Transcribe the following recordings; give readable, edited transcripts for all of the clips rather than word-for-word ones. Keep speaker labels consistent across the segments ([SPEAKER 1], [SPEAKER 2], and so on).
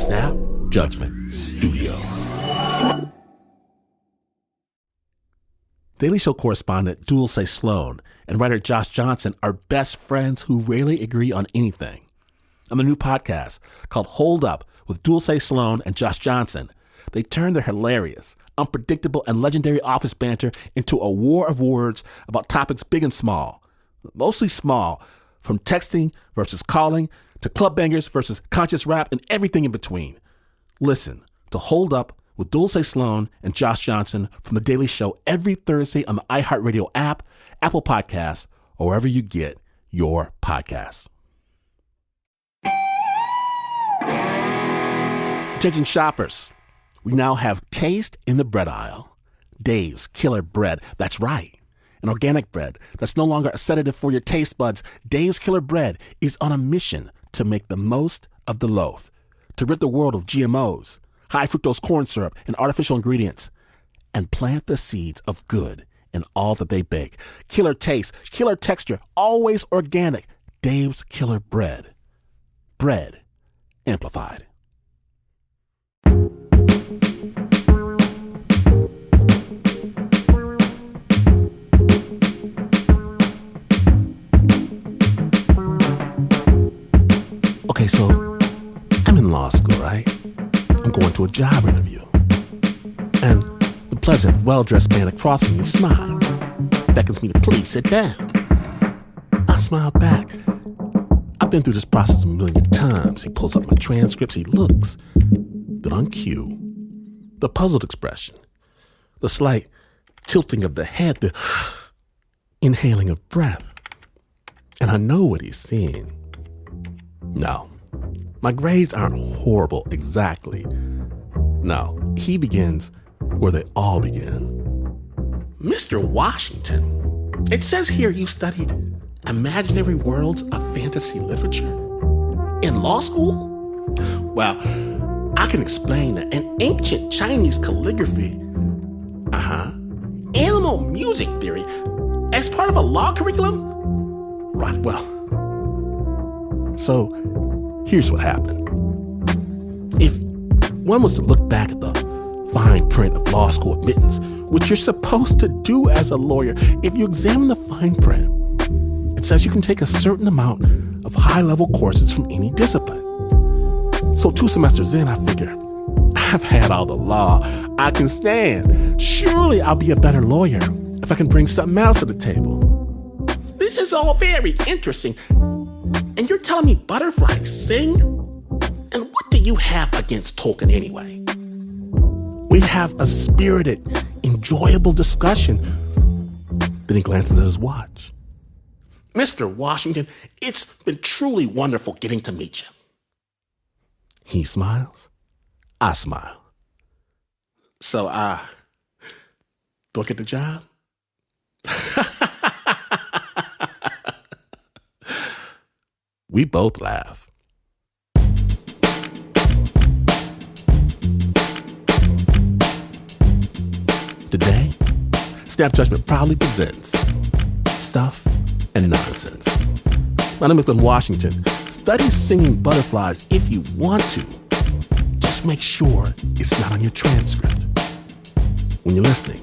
[SPEAKER 1] Snap Judgment Studios. Daily Show correspondent Dulce Sloan and writer Josh Johnson are best friends who rarely agree on anything. On the new podcast called Hold Up with Dulce Sloan and Josh Johnson, they turn their hilarious, unpredictable, and legendary office banter into a war of words about topics big and small. Mostly small, from texting versus calling to club bangers versus conscious rap and everything in between. Listen to Hold Up with Dulce Sloan and Josh Johnson from The Daily Show every Thursday on the iHeartRadio app, Apple Podcasts, or wherever you get your podcasts. Attention shoppers, we now have taste in the bread aisle. Dave's Killer Bread, that's right. An organic bread that's no longer a sedative for your taste buds. Dave's Killer Bread is on a mission to make the most of the loaf, to rid the world of GMOs, high fructose corn syrup, and artificial ingredients, and plant the seeds of good in all that they bake. Killer taste, killer texture, always organic. Dave's Killer Bread. Bread amplified. Okay, so I'm in law school, right? I'm going to a job interview. And the pleasant, well-dressed man across from me smiles, beckons me to please sit down. I smile back. I've been through this process a million times. He pulls up my transcripts, he looks. Then on cue, the puzzled expression, the slight tilting of the head, the inhaling of breath. And I know what he's seeing. No, my grades aren't horrible exactly. No, he begins where they all begin. Mr. Washington, it says here you studied imaginary worlds of fantasy literature in law school? Well, I can explain that in ancient Chinese calligraphy, animal music theory, as part of a law curriculum? Right, well, so here's what happened. If one was to look back at the fine print of law school admittance, which you're supposed to do as a lawyer, if you examine the fine print, it says you can take a certain amount of high-level courses from any discipline. So 2 semesters in, I figure, I've had all the law I can stand. Surely I'll be a better lawyer if I can bring something else to the table. This is all very interesting. And you're telling me butterflies sing? And what do you have against Tolkien anyway? We have a spirited, enjoyable discussion. Then he glances at his watch. Mr. Washington, it's been truly wonderful getting to meet you. He smiles. I smile. So, do I get the job? We both laugh. Today, Snap Judgment proudly presents Stuff and Nonsense. My name is Glenn Washington. Study singing butterflies if you want to. Just make sure it's not on your transcript. When you're listening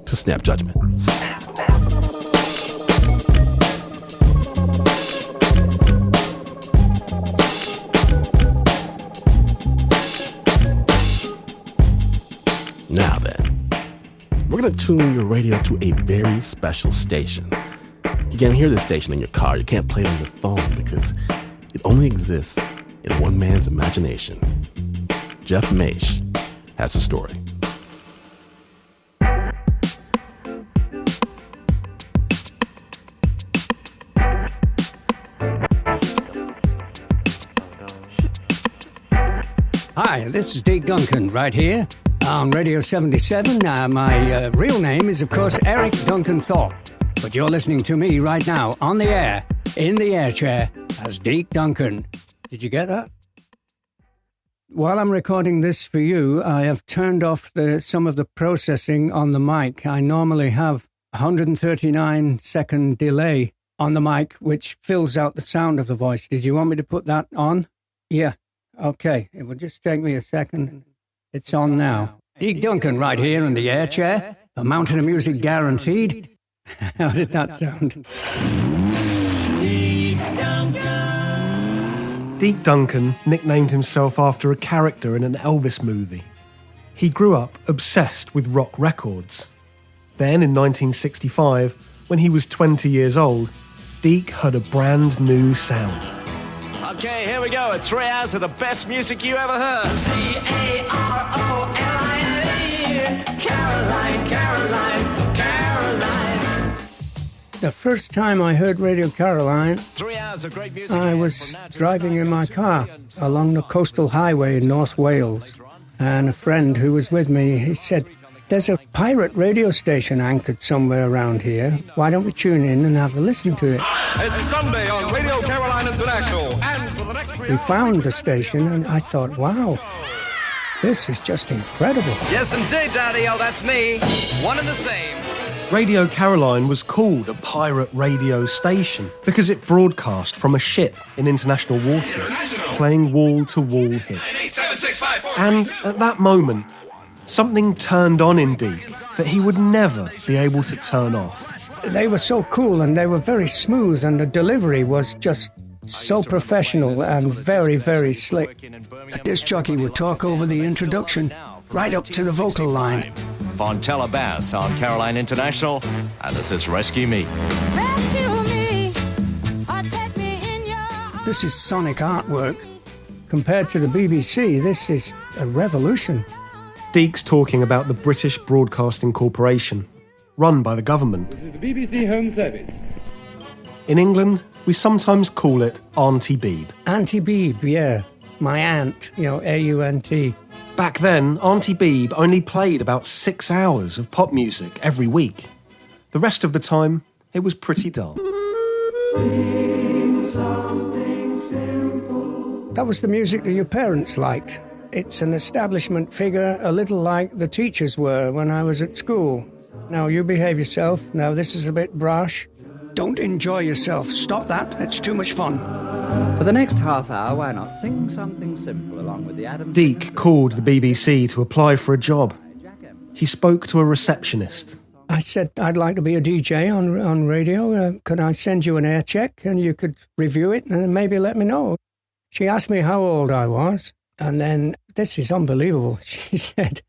[SPEAKER 1] to Snap Judgment. Snap. Now then, we're going to tune your radio to a very special station. You can't hear this station in your car. You can't play it on your phone because it only exists in one man's imagination. Jeff Maish has a story.
[SPEAKER 2] Hi, this is Deke Duncan right here on Radio 77. My real name is, of course, Eric Duncan Thorpe. But you're listening to me right now on the air, in the air chair, as Deke Duncan. Did you get that? While I'm recording this for you, I have turned off some of the processing on the mic. I normally have 139-second delay on the mic, which fills out the sound of the voice. Did you want me to put that on? Yeah, okay. It will just take me a second. It's on now. Deke Duncan right here in the air chair. A mountain of music guaranteed. How did that sound?
[SPEAKER 3] Deke Duncan nicknamed himself after a character in an Elvis movie. He grew up obsessed with rock records. Then, in 1965, when he was 20 years old, Deke heard a brand new sound.
[SPEAKER 4] Okay, here we go. 3 hours of the best music you ever heard. Caroline, Caroline, Caroline, Caroline.
[SPEAKER 2] The first time I heard Radio Caroline,
[SPEAKER 4] 3 hours of great music.
[SPEAKER 2] I was driving in my car along the coastal highway in North Wales, and a friend who was with me, he said, "There's a pirate radio station anchored somewhere around here. Why don't we tune in and have a listen to it?"
[SPEAKER 5] It's Sunday on Radio Caroline International, and for the next 3
[SPEAKER 2] We found the station, and I thought, wow, this is just incredible.
[SPEAKER 5] Yes, indeed, Daddy. Oh, that's me. One and the same.
[SPEAKER 3] Radio Caroline was called a pirate radio station because it broadcast from a ship in international waters, playing wall-to-wall hits. And at that moment, something turned on in Deke that he would never be able to turn off.
[SPEAKER 2] They were so cool, and they were very smooth, and the delivery was just so professional and very, very slick. A disc jockey would talk over the introduction, right up to the vocal line.
[SPEAKER 4] Fontella Bass on Caroline International, and this is Rescue Me.
[SPEAKER 6] Rescue me, or take me in your arms.
[SPEAKER 2] This is sonic artwork. Compared to the BBC, this is a revolution.
[SPEAKER 3] Deke's talking about the British Broadcasting Corporation, run by the government.
[SPEAKER 7] This is the BBC Home Service.
[SPEAKER 3] In England, we sometimes call it Auntie Beeb.
[SPEAKER 2] Auntie Beeb, yeah. My aunt, A-U-N-T.
[SPEAKER 3] Back then, Auntie Beeb only played about 6 hours of pop music every week. The rest of the time, it was pretty dull.
[SPEAKER 2] That was the music that your parents liked. It's an establishment figure, a little like the teachers were when I was at school. Now, you behave yourself. Now, this is a bit brash. Don't enjoy yourself. Stop that. It's too much fun.
[SPEAKER 8] For the next half hour, why not sing something simple along with the Adams...
[SPEAKER 3] Deke called the BBC to apply for a job. He spoke to a receptionist.
[SPEAKER 2] I said, I'd like to be a DJ on radio. Could I send you an air check and you could review it and maybe let me know? She asked me how old I was. And then, this is unbelievable. She said,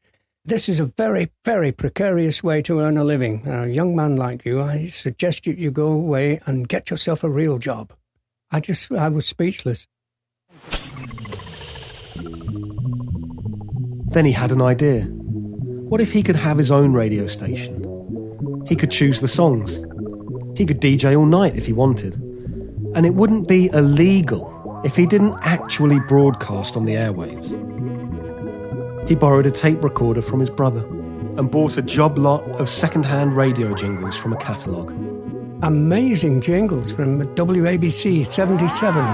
[SPEAKER 2] "This is a very, very precarious way to earn a living. A young man like you, I suggest you go away and get yourself a real job." I was speechless.
[SPEAKER 3] Then he had an idea. What if he could have his own radio station? He could choose the songs. He could DJ all night if he wanted. And it wouldn't be illegal if he didn't actually broadcast on the airwaves. He borrowed a tape recorder from his brother and bought a job lot of second-hand radio jingles from a catalogue.
[SPEAKER 2] Amazing jingles from WABC 77.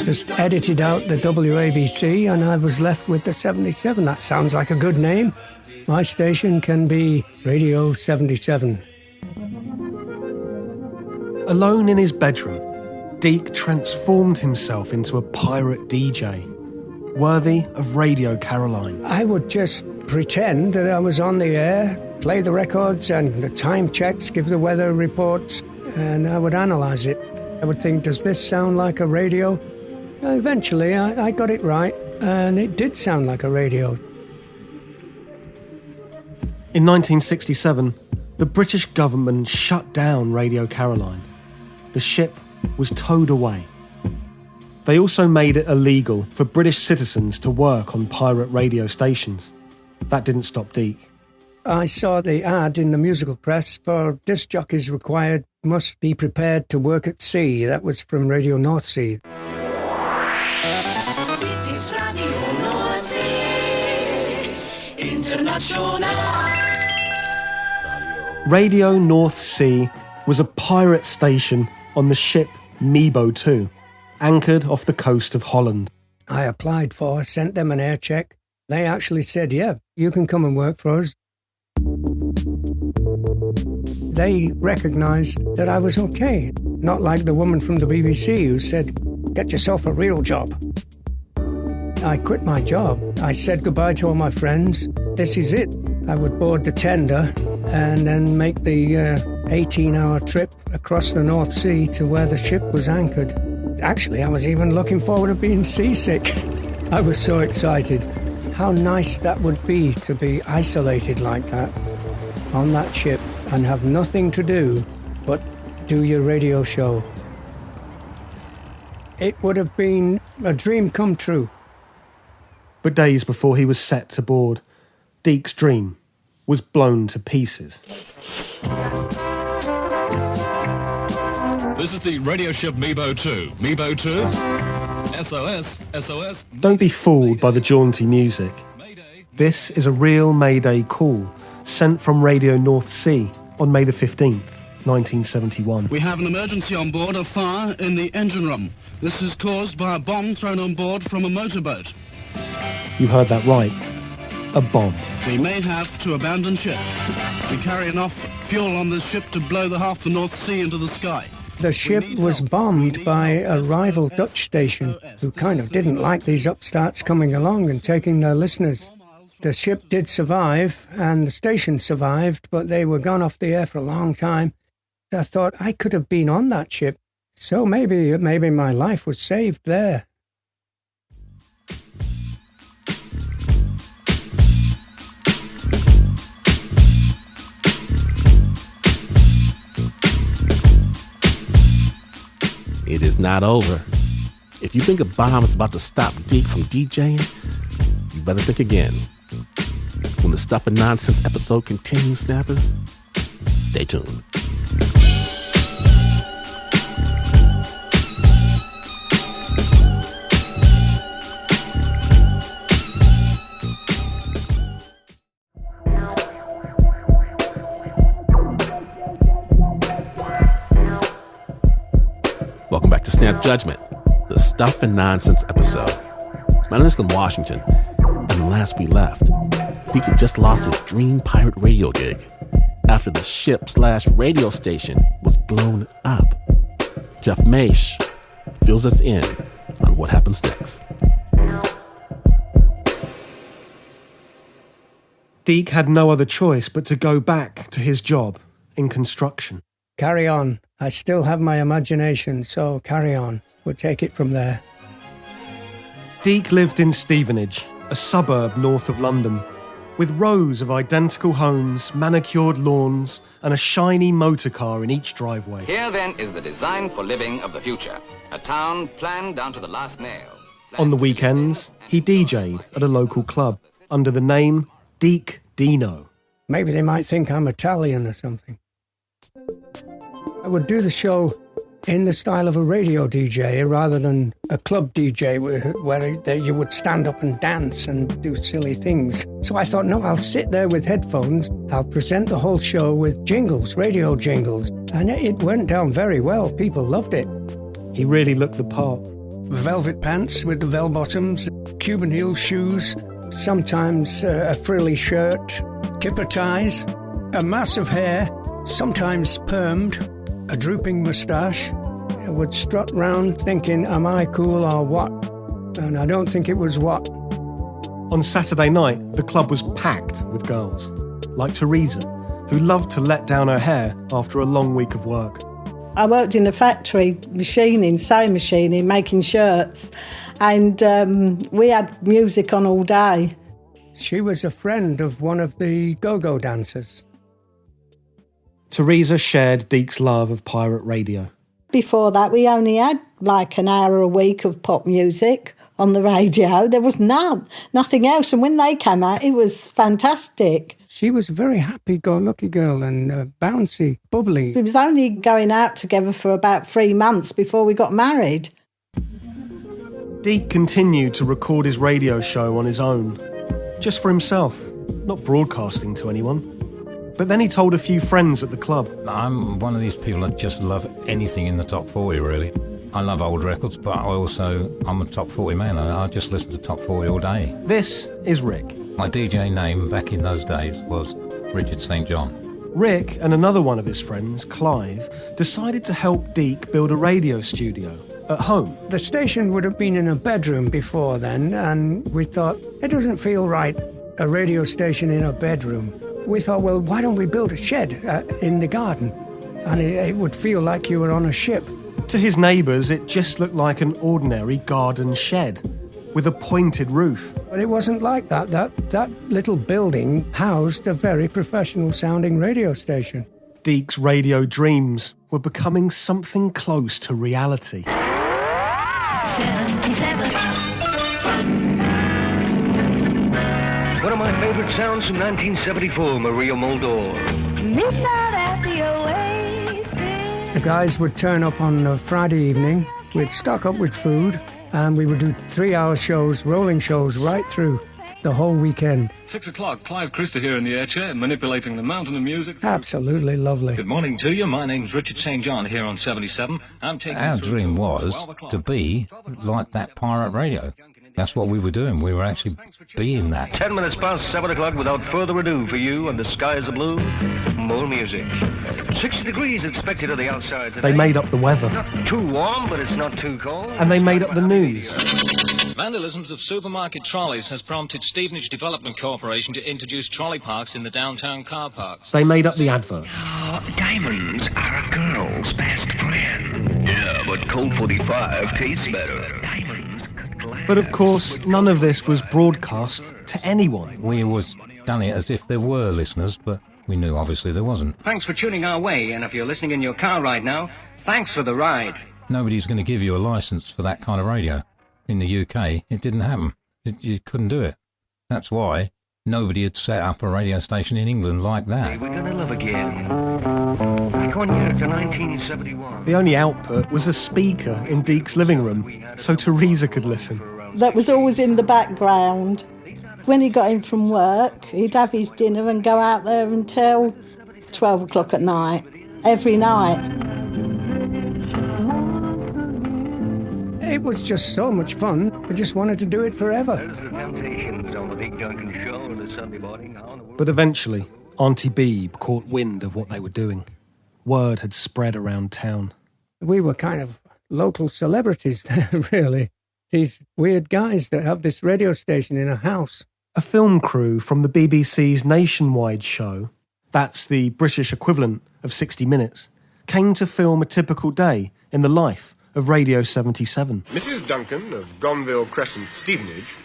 [SPEAKER 2] Just edited out the WABC and I was left with the 77. That sounds like a good name. My station can be Radio 77.
[SPEAKER 3] Alone in his bedroom, Deke transformed himself into a pirate DJ, worthy of Radio Caroline.
[SPEAKER 2] I would just pretend that I was on the air, play the records and the time checks, give the weather reports, and I would analyse it. I would think, does this sound like a radio? Eventually, I got it right, and it did sound like a radio.
[SPEAKER 3] In 1967, the British government shut down Radio Caroline. The ship was towed away. They also made it illegal for British citizens to work on pirate radio stations. That didn't stop Deke.
[SPEAKER 2] I saw the ad in the musical press for disc jockeys required must be prepared to work at sea. That was from Radio North Sea.
[SPEAKER 6] British Radio North Sea International.
[SPEAKER 3] Radio North Sea was a pirate station on the ship Mebo II, anchored off the coast of Holland.
[SPEAKER 2] I applied for, sent them an air check. They actually said, yeah, you can come and work for us. They recognised that I was okay, not like the woman from the BBC who said, "Get yourself a real job." I quit my job. I said goodbye to all my friends. This is it. I would board the tender and then make the 18-hour trip across the North Sea to where the ship was anchored. Actually, I was even looking forward to being seasick. I was so excited. How nice that would be to be isolated like that on that ship and have nothing to do but do your radio show. It would have been a dream come true.
[SPEAKER 3] But days before he was set to board, Deke's dream was blown to pieces.
[SPEAKER 5] This is the radio ship Mebo 2. Mebo 2. SOS. SOS.
[SPEAKER 3] Don't be fooled by the jaunty music. This is a real Mayday call sent from Radio North Sea on May the 15th, 1971.
[SPEAKER 9] We have an emergency on board, a fire in the engine room. This is caused by a bomb thrown on board from a motorboat.
[SPEAKER 3] You heard that right. A bomb.
[SPEAKER 9] We may have to abandon ship. We carry enough fuel on this ship to blow half the North Sea into the sky.
[SPEAKER 2] The ship was bombed by a rival Dutch station who kind of didn't like these upstarts coming along and taking their listeners. The ship did survive and the station survived, but they were gone off the air for a long time. I thought I could have been on that ship, so maybe my life was saved there.
[SPEAKER 1] It is not over. If you think a bomb is about to stop Deke from DJing, you better think again. When the Stuff and Nonsense episode continues, snappers, stay tuned. Welcome back to Snap Judgment, the Stuff and Nonsense episode. My name is Glenn Washington, and last we left, Deke had just lost his dream pirate radio gig after the ship/radio station was blown up. Jeff Maish fills us in on what happens next.
[SPEAKER 3] Deke had no other choice but to go back to his job in construction.
[SPEAKER 2] Carry on. I still have my imagination, so carry on. We'll take it from there.
[SPEAKER 3] Deke lived in Stevenage, a suburb north of London, with rows of identical homes, manicured lawns, and a shiny motor car in each driveway.
[SPEAKER 10] Here, then, is the design for living of the future. A town planned down to the last nail.
[SPEAKER 3] On the weekends, he DJ'd at a local club under the name Deke Dino.
[SPEAKER 2] Maybe they might think I'm Italian or something. I would do the show in the style of a radio DJ rather than a club DJ where you would stand up and dance and do silly things. So I thought, no, I'll sit there with headphones. I'll present the whole show with jingles, radio jingles. And it went down very well. People loved it.
[SPEAKER 3] He really looked the part.
[SPEAKER 2] Velvet pants with the bell bottoms, Cuban heel shoes, sometimes a frilly shirt, kipper ties, a mass of hair, sometimes permed, a drooping moustache. I would strut round thinking, am I cool or what? And I don't think it was what.
[SPEAKER 3] On Saturday night, the club was packed with girls, like Teresa, who loved to let down her hair after a long week of work.
[SPEAKER 11] I worked in a factory, sewing machining, making shirts, and we had music on all day.
[SPEAKER 2] She was a friend of one of the go-go dancers.
[SPEAKER 3] Teresa shared Deke's love of pirate radio.
[SPEAKER 11] Before that, we only had like an hour a week of pop music on the radio. There was nothing else. And when they came out, it was fantastic.
[SPEAKER 2] She was a very happy-go-lucky girl and bouncy, bubbly.
[SPEAKER 11] We was only going out together for about 3 months before we got married.
[SPEAKER 3] Deke continued to record his radio show on his own, just for himself, not broadcasting to anyone. But then he told a few friends at the club.
[SPEAKER 12] I'm one of these people that just love anything in the top 40, really. I love old records, but I'm a top 40 man. I just listen to top 40 all day.
[SPEAKER 3] This is Rick.
[SPEAKER 12] My DJ name back in those days was Richard St. John.
[SPEAKER 3] Rick and another one of his friends, Clive, decided to help Deke build a radio studio at home.
[SPEAKER 2] The station would have been in a bedroom before then, and we thought, it doesn't feel right, a radio station in a bedroom. We thought, well, why don't we build a shed in the garden? And it would feel like you were on a ship.
[SPEAKER 3] To his neighbours, it just looked like an ordinary garden shed with a pointed roof.
[SPEAKER 2] But it wasn't like that. That little building housed a very professional-sounding radio station.
[SPEAKER 3] Deke's radio dreams were becoming something close to reality.
[SPEAKER 13] 77. One of my favourite sounds from 1974, Maria Muldaur.
[SPEAKER 6] Midnight at the Oasis.
[SPEAKER 2] The guys would turn up on a Friday evening, we'd stock up with food, and we would do 3-hour shows, rolling shows, right through the whole weekend.
[SPEAKER 5] 6 o'clock, Clive Christer here in the air chair, manipulating the mountain of music.
[SPEAKER 2] Absolutely lovely.
[SPEAKER 5] Good morning to you. My name's Richard St. John here on 77.
[SPEAKER 12] Our dream was to be like that pirate radio. That's what we were doing. We were actually being that.
[SPEAKER 13] 10 minutes past 7 o'clock. Without further ado, for you, and the skies are blue, more music. 60 degrees expected on the outside today.
[SPEAKER 3] They made up the weather.
[SPEAKER 13] Not too warm, but it's not too cold.
[SPEAKER 3] And they made up the news.
[SPEAKER 14] Vandalisms of supermarket trolleys has prompted Stevenage Development Corporation to introduce trolley parks in the downtown car parks.
[SPEAKER 3] They made up the adverts.
[SPEAKER 13] Oh, diamonds are a girl's best friend. Yeah, but Colt 45 tastes better. Diamonds.
[SPEAKER 3] But of course, none of this was broadcast to anyone.
[SPEAKER 12] We was done it as if there were listeners, but we knew obviously there wasn't.
[SPEAKER 15] Thanks for tuning our way, and if you're listening in your car right now, thanks for the ride.
[SPEAKER 12] Nobody's going to give you a licence for that kind of radio. In the UK, it didn't happen. You couldn't do it. That's why nobody had set up a radio station in England like that.
[SPEAKER 13] We're gonna love again. Back on year to 1971.
[SPEAKER 3] The only output was a speaker in Deke's living room, so Teresa could listen.
[SPEAKER 11] That was always in the background. When he got in from work, he'd have his dinner and go out there until 12 o'clock at night, every night.
[SPEAKER 2] It was just so much fun. I just wanted to do it forever.
[SPEAKER 13] There's the Temptations on the Big Duncan Show on a Sunday morning.
[SPEAKER 3] But eventually, Auntie Beebe caught wind of what they were doing. Word had spread around town.
[SPEAKER 2] We were kind of local celebrities there, really. These weird guys that have this radio station in a house.
[SPEAKER 3] A film crew from the BBC's nationwide show, that's the British equivalent of 60 Minutes, came to film a typical day in the life of Radio 77.
[SPEAKER 16] Mrs. Duncan of Gonville Crescent, Stevenage,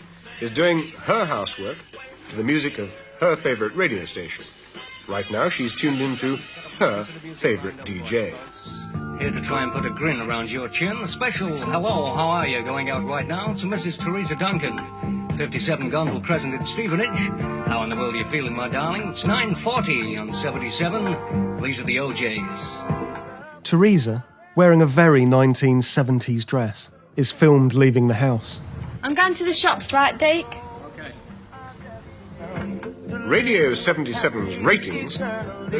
[SPEAKER 16] is doing her housework to the music of her favourite radio station. Right now, she's tuned into her favourite DJ.
[SPEAKER 15] Here to try and put a grin around your chin, a special hello, how are you going out right now to Mrs. Teresa Duncan, 57 Gonville Crescent in Stevenage. How in the world are you feeling, my darling? It's 9:40 on 77. These are the OJs.
[SPEAKER 3] Teresa, wearing a very 1970s dress, is filmed leaving the house.
[SPEAKER 17] I'm going to the shops, right, Deke?
[SPEAKER 16] Radio 77's ratings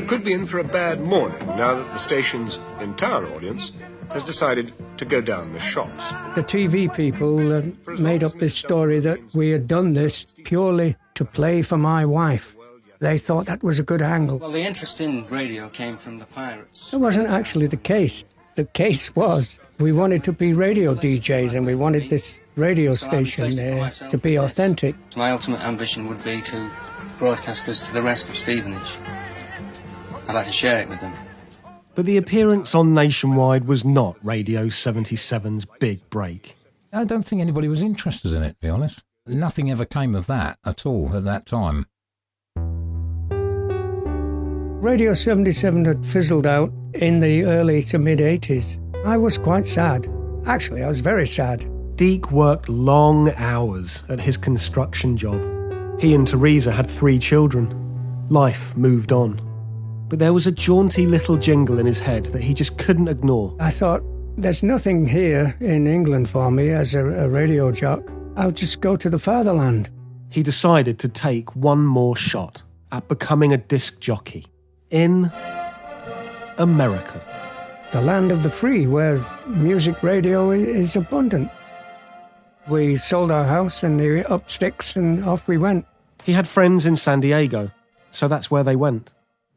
[SPEAKER 16] could be in for a bad morning now that the station's entire audience has decided to go down the shops.
[SPEAKER 2] The TV people made up this story that we had done this purely to play for my wife. They thought that was a good angle.
[SPEAKER 15] Well, the interest in radio came from the pirates.
[SPEAKER 2] That wasn't actually the case. The case was we wanted to be radio DJs and we wanted this radio station to be authentic.
[SPEAKER 15] My ultimate ambition would be to broadcast this to the rest of Stevenage. I'd like to share it with them.
[SPEAKER 3] But the appearance on Nationwide was not Radio 77's big break.
[SPEAKER 12] I don't think anybody was interested in it, to be honest. Nothing ever came of that at all at that time.
[SPEAKER 2] Radio 77 had fizzled out in the early to mid-80s. I was quite sad. Actually, I was very sad.
[SPEAKER 3] Deke worked long hours at his construction job. He and Teresa had 3 children. Life moved on. But there was a jaunty little jingle in his head that he just couldn't ignore.
[SPEAKER 2] I thought, there's nothing here in England for me as a radio jock. I'll just go to the fatherland.
[SPEAKER 3] He decided to take one more shot at becoming a disc jockey in America.
[SPEAKER 2] The land of the free, where music radio is abundant. We sold our house and the up sticks and off we went.
[SPEAKER 3] He had friends in San Diego, So that's where they went.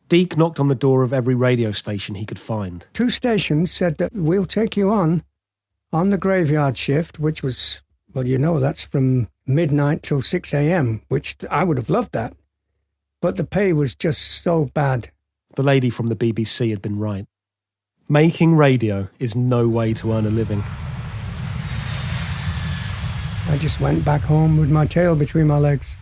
[SPEAKER 3] Deke knocked on the door of every radio station he could find.
[SPEAKER 2] 2 stations said that we'll take you on the graveyard shift, which was, well, you know, that's from midnight till 6 a.m., which I would have loved that. But the pay was just so bad.
[SPEAKER 3] The lady from the BBC had been right. Making radio is no way to earn a living.
[SPEAKER 2] I just went back home with my tail between my legs.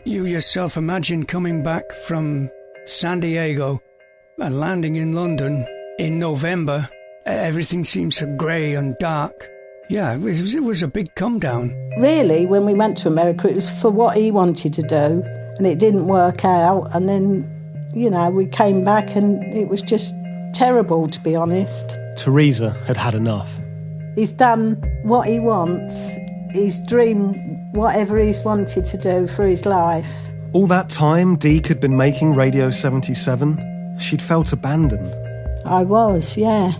[SPEAKER 2] You yourself imagine coming back from San Diego and landing in London in November. Everything seems so grey and dark. Yeah, it was a big come down.
[SPEAKER 11] Really, when we went to America, it was for what he wanted to do, and it didn't work out. And then, you know, we came back and it was just terrible, to be honest.
[SPEAKER 3] Teresa had had enough.
[SPEAKER 11] He's done what he wants. He's dreamed whatever he's wanted to do for his life.
[SPEAKER 3] All that time Deke had been making Radio 77, she'd felt abandoned.
[SPEAKER 11] I was, yeah.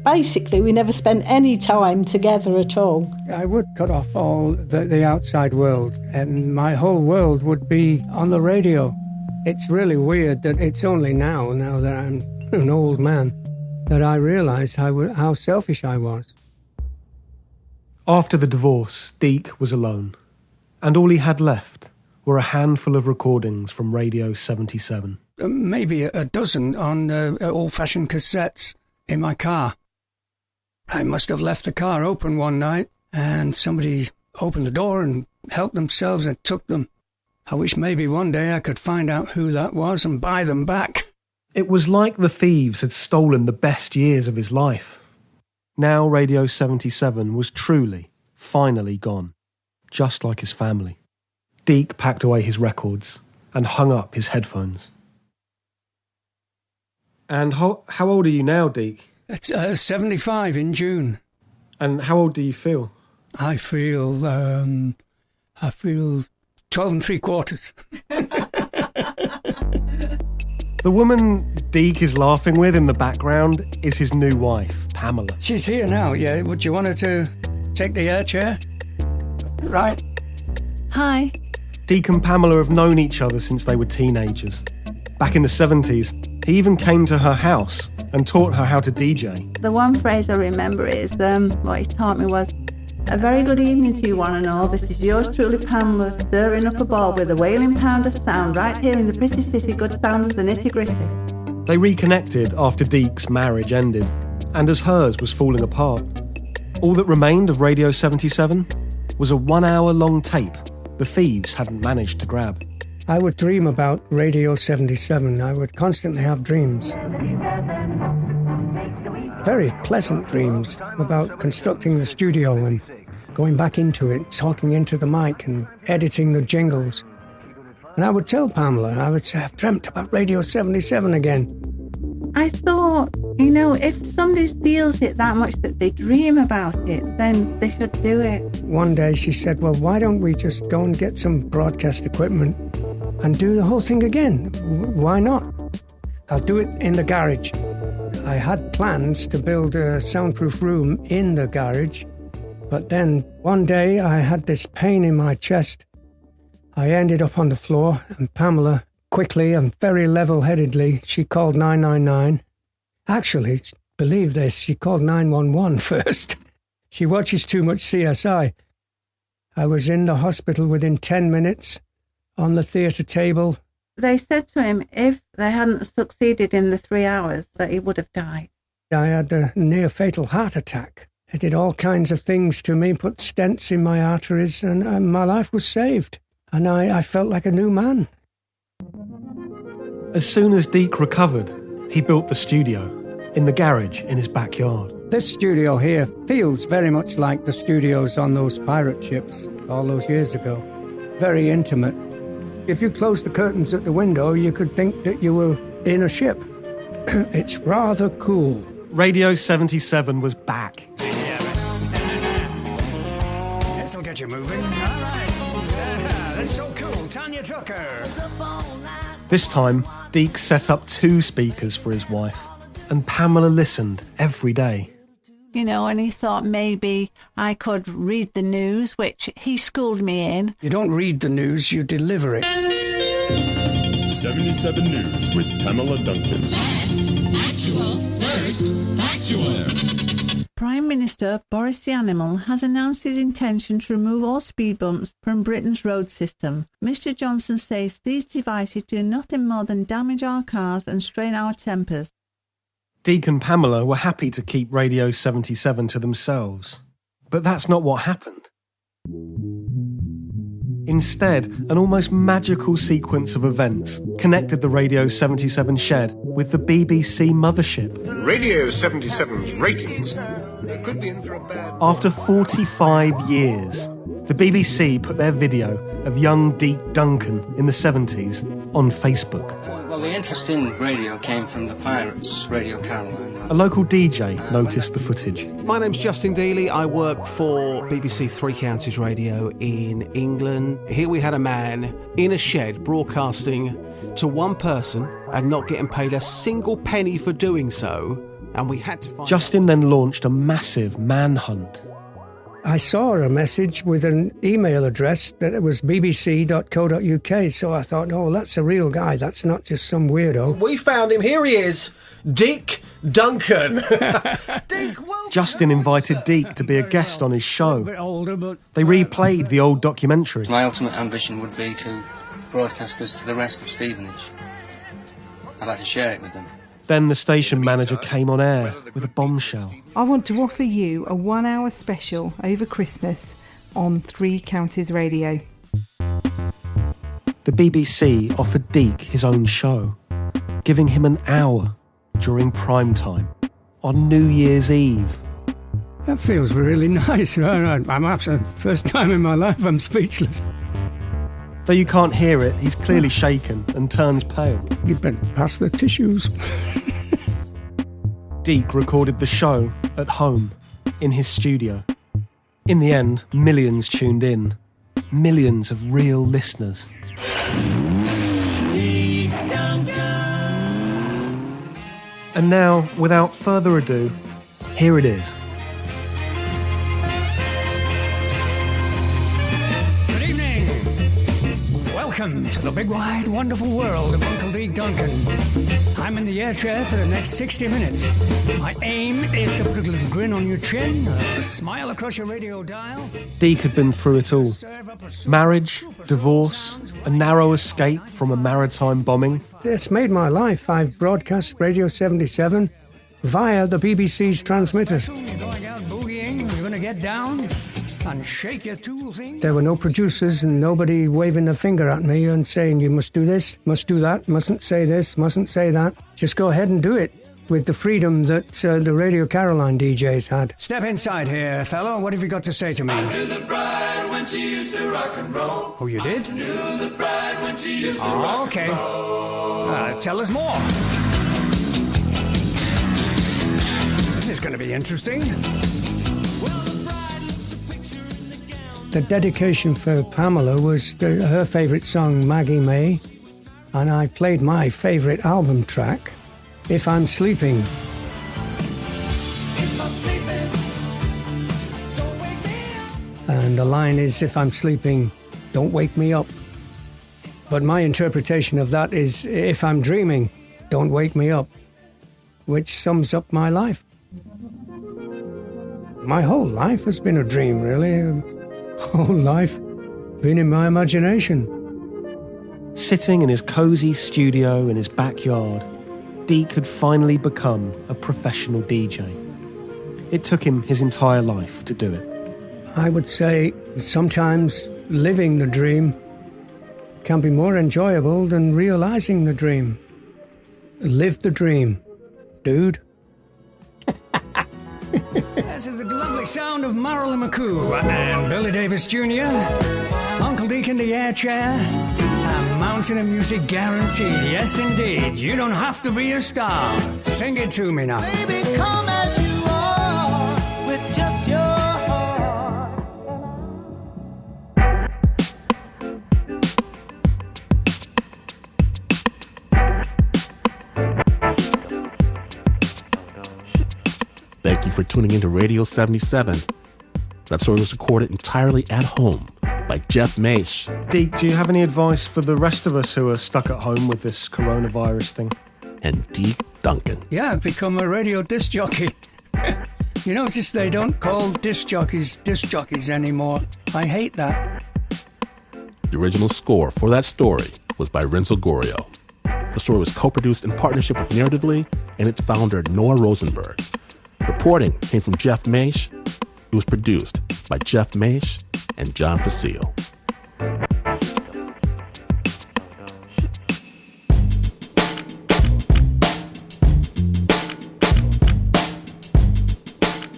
[SPEAKER 11] Basically, we never spent any time together at all.
[SPEAKER 2] I would cut off all the outside world, and my whole world would be on the radio. It's really weird that it's only now that I'm an old man, that I realise how selfish I was.
[SPEAKER 3] After the divorce, Deke was alone, and all he had left were a handful of recordings from Radio 77.
[SPEAKER 2] Maybe a dozen on old-fashioned cassettes in my car. I must have left the car open one night, and somebody opened the door and helped themselves and took them. I wish maybe one day I could find out who that was and buy them back.
[SPEAKER 3] It was like the thieves had stolen the best years of his life. Now Radio 77 was truly, finally gone, just like his family. Deke packed away his records and hung up his headphones. And how old are you now, Deke?
[SPEAKER 2] It's 75 in June.
[SPEAKER 3] And how old do you feel?
[SPEAKER 2] I feel 12 3/4.
[SPEAKER 3] The woman Deke is laughing with in the background is his new wife, Pamela.
[SPEAKER 2] She's here now, yeah. Would you want her to take the air chair? Right.
[SPEAKER 17] Hi.
[SPEAKER 3] Deke and Pamela have known each other since they were teenagers. Back in the 70s, he even came to her house and taught her how to DJ.
[SPEAKER 17] The one phrase I remember is, what he taught me was, "A very good evening to you one and all. This is yours truly, Pamela, stirring up a ball with a wailing pound of sound right here in the pretty city, good sound of the nitty-gritty."
[SPEAKER 3] They reconnected after Deke's marriage ended, and as hers was falling apart. All that remained of Radio 77 was a 1-hour-long tape the thieves hadn't managed to grab.
[SPEAKER 2] I would dream about Radio 77. I would constantly have dreams. Very pleasant dreams about constructing the studio and going back into it, talking into the mic and editing the jingles. And I would tell Pamela, I would say, I've dreamt about Radio 77 again.
[SPEAKER 17] I thought, if somebody steals it that much that they dream about it, then they should do it.
[SPEAKER 2] One day she said, well, why don't we just go and get some broadcast equipment and do the whole thing again? Why not? I'll do it in the garage. I had plans to build a soundproof room in the garage, but then one day I had this pain in my chest. I ended up on the floor, and Pamela, quickly and very level-headedly, she called 999. Actually, believe this, she called 911 first. She watches too much CSI. I was in the hospital within 10 minutes, on the theatre table.
[SPEAKER 17] They said to him if they hadn't succeeded in the 3 hours that he would have died.
[SPEAKER 2] I had a near-fatal heart attack. They did all kinds of things to me, put stents in my arteries, and my life was saved. And I felt like a new man.
[SPEAKER 3] As soon as Deke recovered, he built the studio in the garage in his backyard.
[SPEAKER 2] This studio here feels very much like the studios on those pirate ships all those years ago. Very intimate. If you closed the curtains at the window, you could think that you were in a ship. It's rather cool.
[SPEAKER 3] Radio 77 was back.
[SPEAKER 2] This'll get you moving. All right. That's so cool. Tanya Tucker.
[SPEAKER 3] This time, Deke set up 2 speakers for his wife, and Pamela listened every day.
[SPEAKER 17] you know, and he thought maybe I could read the news, which he schooled me in.
[SPEAKER 2] You don't read the news, you deliver it.
[SPEAKER 18] 77 News with Pamela Duncan.
[SPEAKER 6] First factual.
[SPEAKER 17] Prime Minister Boris the Animal has announced his intention to remove all speed bumps from Britain's road system. Mr Johnson says these devices do nothing more than damage our cars and strain our tempers.
[SPEAKER 3] Deke and Pamela were happy to keep Radio 77 to themselves. But that's not what happened. Instead, an almost magical sequence of events connected the Radio 77 shed with the BBC mothership.
[SPEAKER 16] Radio 77's ratings could be in for a bad...
[SPEAKER 3] After 45 years, the BBC put their video of young Deke Duncan in the 70s on Facebook.
[SPEAKER 15] Well, the interest in radio came from the Pirates, Radio Caroline.
[SPEAKER 3] A local DJ noticed the footage.
[SPEAKER 19] My name's Justin Dealey. I work for BBC Three Counties Radio in England. Here we had a man in a shed broadcasting to one person and not getting paid a single penny for doing so. And we had to find...
[SPEAKER 3] Justin then launched a massive manhunt.
[SPEAKER 2] I saw a message with an email address that it was bbc.co.uk, so I thought, oh, that's a real guy, that's not just some weirdo.
[SPEAKER 19] We found him, here he is, Deke Duncan.
[SPEAKER 3] Justin invited Deke to be a guest on his show. They replayed the old documentary.
[SPEAKER 15] My ultimate ambition would be to broadcast this to the rest of Stevenage. I'd like to share it with them.
[SPEAKER 3] Then the station manager came on air with a bombshell.
[SPEAKER 20] I want to offer you a 1-hour special over Christmas on Three Counties Radio.
[SPEAKER 3] The BBC offered Deke his own show, giving him an hour during prime time on New Year's Eve.
[SPEAKER 2] That feels really nice. I'm absolutely, first time in my life I'm speechless.
[SPEAKER 3] Though you can't hear it, he's clearly shaken and turns pale.
[SPEAKER 2] You'd better pass the tissues.
[SPEAKER 3] Deke recorded the show at home, in his studio. In the end, millions tuned in. Millions of real listeners. And now, without further ado, here it is.
[SPEAKER 2] Welcome to the big, wide, wonderful world of Uncle Deke Duncan. I'm in the air chair for the next 60 minutes. My aim is to put a little grin on your chin, a smile across your radio dial.
[SPEAKER 3] Deke had been through it all. Marriage, divorce, a narrow escape from a maritime bombing.
[SPEAKER 2] It's made my life. I've broadcast Radio 77 via the BBC's transmitter. You're going out boogieing, you're going to get down and shake your tool thing. There were no producers and nobody waving their finger at me and saying you must do this, must do that, mustn't say this, mustn't say that. Just go ahead and do it with the freedom that the Radio Caroline DJs had. Step inside here, fella. What have you got to say to me?
[SPEAKER 6] I knew the bride when she used to rock and roll.
[SPEAKER 2] Oh, you did?
[SPEAKER 6] I knew the bride when she used to rock
[SPEAKER 2] okay.
[SPEAKER 6] and roll.
[SPEAKER 2] Tell us more. This is going to be interesting. The dedication for Pamela was her favourite song, Maggie May, and I played my favourite album track, If I'm Sleeping.
[SPEAKER 6] If I'm sleeping, don't wake me up.
[SPEAKER 2] And the line is, if I'm sleeping, don't wake me up. But my interpretation of that is, if I'm dreaming, don't wake me up, which sums up my life. My whole life has been a dream, really. Whole life been in my imagination.
[SPEAKER 3] Sitting in his cosy studio in his backyard, Deke had finally become a professional DJ. It took him his entire life to do it.
[SPEAKER 2] I would say sometimes living the dream can be more enjoyable than realising the dream. Live the dream, dude. This is the lovely sound of Marilyn McCoo and Billy Davis Jr., Uncle Deke in the air chair, a mountain of music guarantee. Yes, indeed. You don't have to be a star. Sing it to me now.
[SPEAKER 6] Baby, come as you are with just your heart.
[SPEAKER 1] Thank you for tuning into Radio 77. That story was recorded entirely at home by Jeff Maish.
[SPEAKER 3] Deke, do you have any advice for the rest of us who are stuck at home with this coronavirus thing?
[SPEAKER 1] And Deke Duncan.
[SPEAKER 2] Yeah, I've become a radio disc jockey. You notice they don't call disc jockeys anymore. I hate that.
[SPEAKER 1] The original score for that story was by Renzo Gorrio. The story was co-produced in partnership with Narratively and its founder, Noah Rosenberg. Reporting came from Jeff Maish. It was produced by Jeff Maish and John Facile.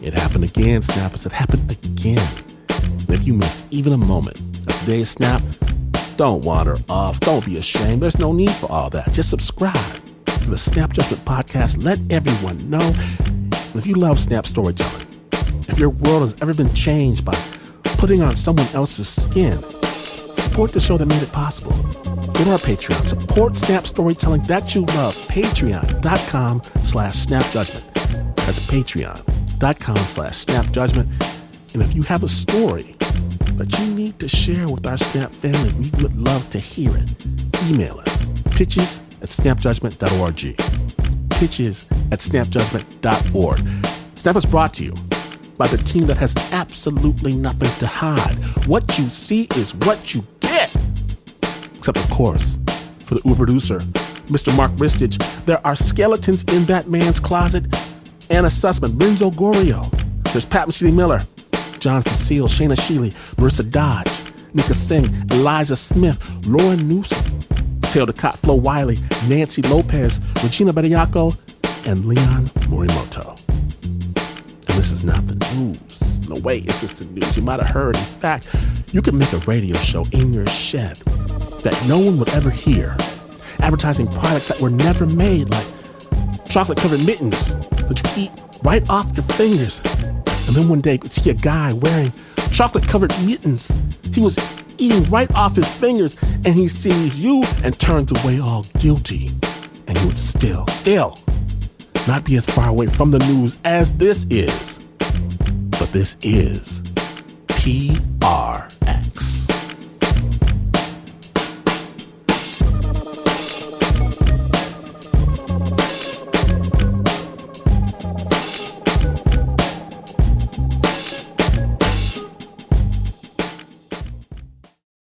[SPEAKER 1] It happened again, Snappers. It happened again. And if you missed even a moment of today's Snap, don't wander off. Don't be ashamed. There's no need for all that. Just subscribe to the Snap Judgment Podcast. Let everyone know. And if you love Snap storytelling, if your world has ever been changed by putting on someone else's skin, support the show that made it possible. Go to our Patreon. Support Snap storytelling that you love. Patreon.com/snapjudgment. That's Patreon.com/snapjudgment. And if you have a story that you need to share with our Snap family, we would love to hear it. Email us, pitches@snapjudgment.org. Pitches@snapjudgment.org. Snap is brought to you by the team that has absolutely nothing to hide. What you see is what you get. Except, of course, for the Uber producer, Mr. Mark Ristich, there are skeletons in that man's closet. Anna Sussman, Renzo Gorrio. There's Pat Mesiti-Miller, John Facile, Shayna Shealy, Marissa Dodge, Nika Singh, Eliza Smith, Lauren Newsom, Taylor DeCott, Flo Wiley, Nancy Lopez, Regina Bediaco, and Leon Morimoto. And this is not the news. No way is this the news. You might have heard. In fact, you could make a radio show in your shed that no one would ever hear, advertising products that were never made, like chocolate-covered mittens that you eat right off your fingers. And then one day you could see a guy wearing chocolate-covered mittens. He was eating right off his fingers, and he sees you and turns away all guilty. And you would still not be as far away from the news as this is. But this is PRG.